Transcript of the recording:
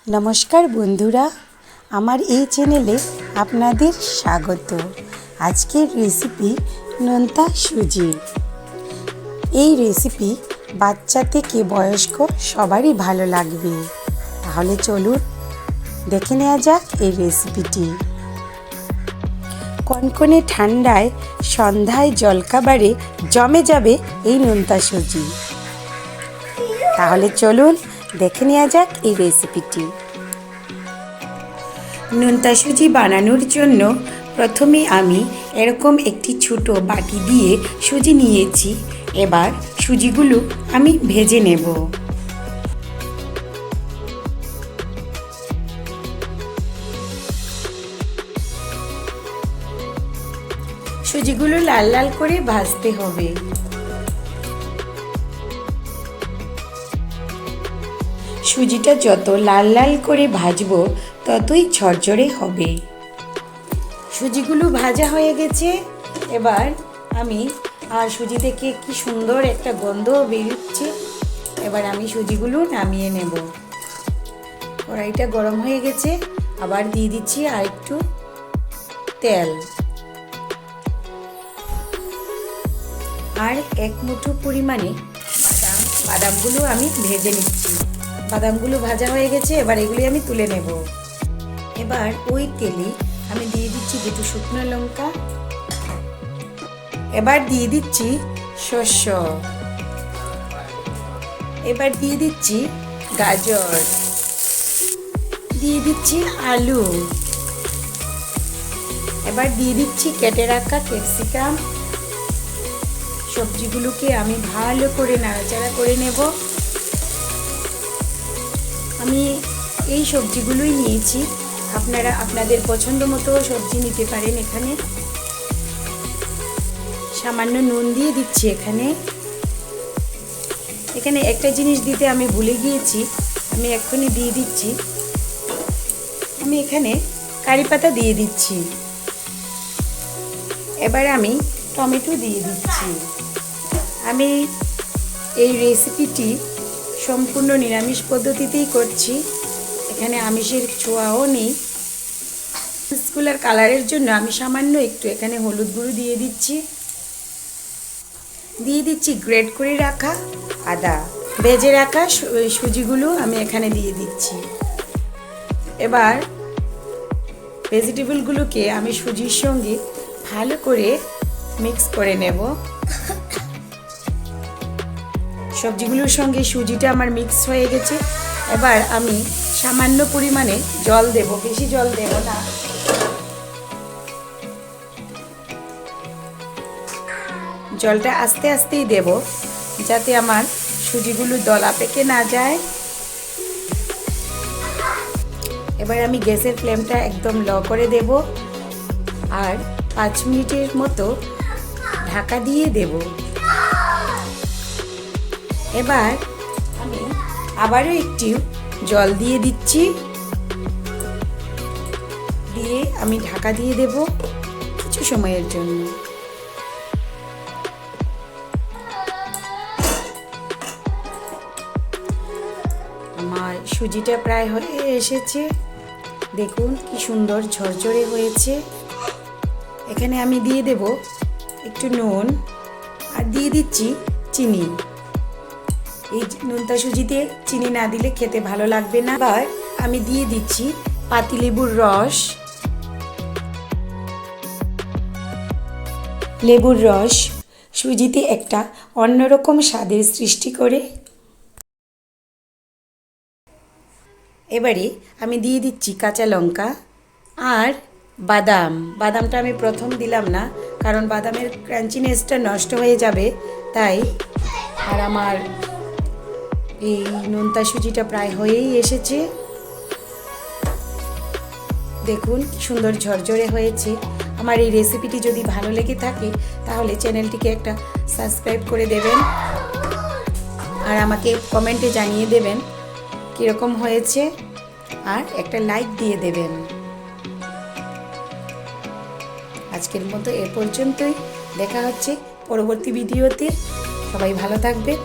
নমস্কার বন্ধুরা, আমার এই চ্যানেলে আপনাদের স্বাগত। আজকের রেসিপি নোনতা সুজি। এই রেসিপি বাচ্চা থেকে বয়স্ক সবারই ভালো লাগবে। তাহলে চলুন দেখে নেওয়া যাক এই রেসিপিটি। কনকনে ঠান্ডায় সন্ধ্যায় জলখাবারে জমে যাবে এই নোনতা সুজি। তাহলে চলুন দেখে নেওয়া যাক এই রেসিপিটি। নোনতা সুজি বানানোর জন্য প্রথমে আমি এরকম একটি ছোট বাটি দিয়ে সুজি নিয়েছি। এবার সুজিগুলো আমি ভেজে নেব। সুজিগুলো লাল লাল করে ভাজতে হবে। সুজিটা যত লাল লাল করে ভাজবো ততই ঝরঝরে হবে। সুজিগুলো ভাজা হয়ে গেছে। এবার আমি সুজি থেকে কি সুন্দর একটা গন্ধ বেরোচ্ছে। এবার আমি সুজিগুলো নামিয়ে নেব। কড়াইটা গরম হয়ে গেছে। আবার দিয়ে দিচ্ছি আর একটু তেল আর এক মুঠো পরিমাণে বাদামগুলো আমি ভেজে নিচ্ছি। বাদামগুলো ভাজা হয়ে গেছে। এবার এগুলি আমি তুলে নেব। এবার ওই তেলে আমি দিয়ে দিচ্ছি দুটো শুকনো লঙ্কা। এবার দিয়ে দিচ্ছি শস্য। এবার দিয়ে দিচ্ছি গাজর, দিয়ে দিচ্ছি আলু। এবার দিয়ে দিচ্ছি কেটে রাখা ক্যাপসিকাম। সবজিগুলোকে আমি ভালো করে নাড়াচাড়া করে নেব। আমি এই সবজিগুলোই নিয়েছি। আপনারা আপনাদের পছন্দ মতো সবজি নিতে পারেন। এখানে সামান্য নুন দিয়ে দিচ্ছি। এখানে একটা জিনিস দিতে আমি ভুলে গিয়েছি, আমি এক্ষুনি দিয়ে দিচ্ছি। আমি এখানে কারি পাতা দিয়ে দিচ্ছি। এবার আমি টমেটো দিয়ে দিচ্ছি। আমি এই রেসিপিটি সম্পূর্ণ নিরামিষ পদ্ধতিতেই করছি। এখানে আমিষের ছোঁয়াও নেই। স্কুলের কালারের জন্য আমি সামান্য একটু এখানে হলুদ গুঁড়ো দিয়ে দিচ্ছি। দিয়ে দিচ্ছি গ্রেট করে রাখা আদা। ভেজে রাখা সুজিগুলো আমি এখানে দিয়ে দিচ্ছি। এবার ভেজিটেবলগুলোকে আমি সুজির সঙ্গে ভালো করে মিক্স করে নেব। সবজিগুলোর সঙ্গে সুজিটা আমার মিক্স হয়ে গেছে। এবার আমি সামান্য পরিমাণে জল দেব, বেশি জল দেব না। জলটা আস্তে আস্তেই দেব, যাতে আমার সুজিগুলো দলা পেকে না যায়। এবার আমি গ্যাসের ফ্লেমটা একদম লো করে দেব আর 5 মিনিটের মতো ঢাকা দিয়ে দেব। এবার আমি আবারও একটু জল দিয়ে দিচ্ছি। দিয়ে আমি ঢাকা দিয়ে দেব কিছু সময়ের জন্য। আমার সুজিটা প্রায় হয়ে এসেছে। দেখুন কি সুন্দর ঝরঝরে হয়েছে। এখানে আমি দিয়ে দেব একটু নুন আর দিয়ে দিচ্ছি চিনি। এই নোনতা সুজিতে চিনি না দিলে খেতে ভালো লাগবে না। এবার আমি দিয়ে দিচ্ছি পাতিলেবুর রস। লেবুর রস সুজিতে একটা অন্যরকম স্বাদের সৃষ্টি করে। এবারে আমি দিয়ে দিচ্ছি কাঁচা লঙ্কা আর বাদাম। বাদামটা আমি প্রথম দিলাম না, কারণ বাদামের ক্রাঞ্চিনেসটা নষ্ট হয়ে যাবে তাই। আর আমার এই নোনতা সুজিটা প্রায় হয়েই এসেছে। দেখুন কি সুন্দর ঝরঝরে হয়েছে। আমার এই রেসিপিটি যদি ভালো লেগে থাকে তাহলে চ্যানেলটিকে একটা সাবস্ক্রাইব করে দেবেন আর আমাকে কমেন্টে জানিয়ে দেবেন কীরকম হয়েছে আর একটা লাইক দিয়ে দেবেন। আজকের মতো এ পর্যন্তই। দেখা হচ্ছে পরবর্তী ভিডিওতে। সবাই ভালো থাকবেন।